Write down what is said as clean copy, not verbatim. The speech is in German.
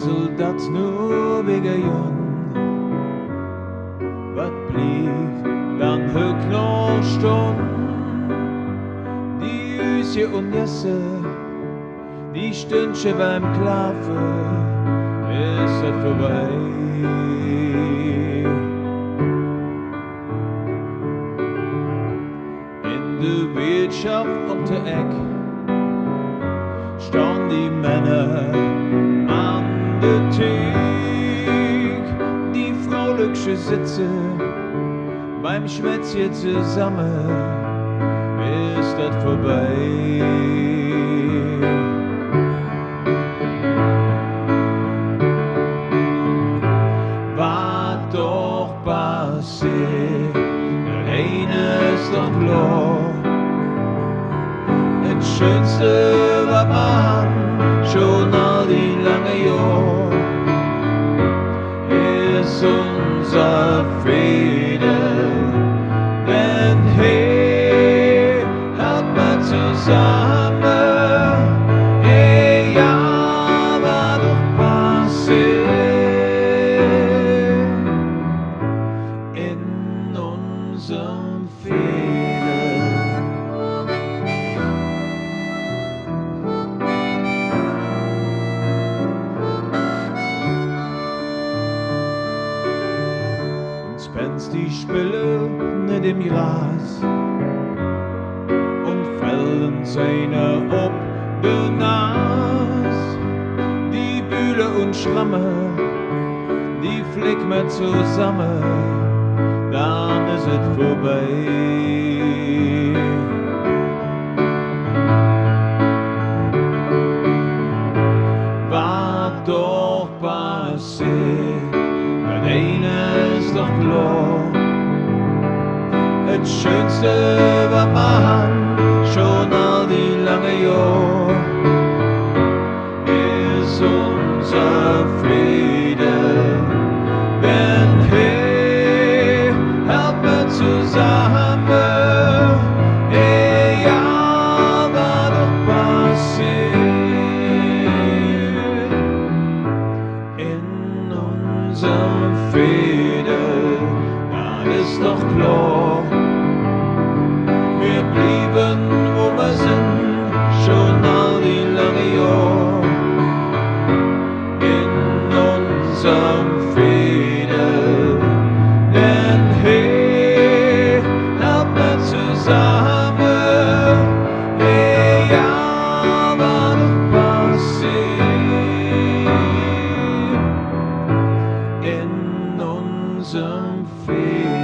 soll das nur wegen was blieb dann höch noch Stunden, die Üse und Jesse, die Stündchen beim Klaven, ist das vorbei. In der Wirtschaft auf der Eck standen die Männer an der Thek, die fröhliche Sitze beim Schwätzchen zusammen, ist das vorbei. Was doch passiert, der eine ist doch klar. Das Schönste, was man schon all die lange Jahre, ist unser Frieden. Denn hey, halt mal zusammen, hey, ja, was doch passiert in unserem Frieden. Uns die Spille nicht im Gras und fällen Zähne ob der Nas. Die Bühle und Schramme, die flicken wir zusammen, dann ist es vorbei. Was doch passiert, das eine ist doch klar. Das Schönste, was man schon all die lange Jahre, ist unser Frieden. Wenn hey, halt wir zusammen, hey, ja, was doch passiert in unserem Frieden, das ist doch klar. Wir blieben, wo wir sind, schon all die lange Jahre, in unserem Frieden. Denn hey, halt wir zusammen, hey, ja, was doch passiert in unserem Frieden.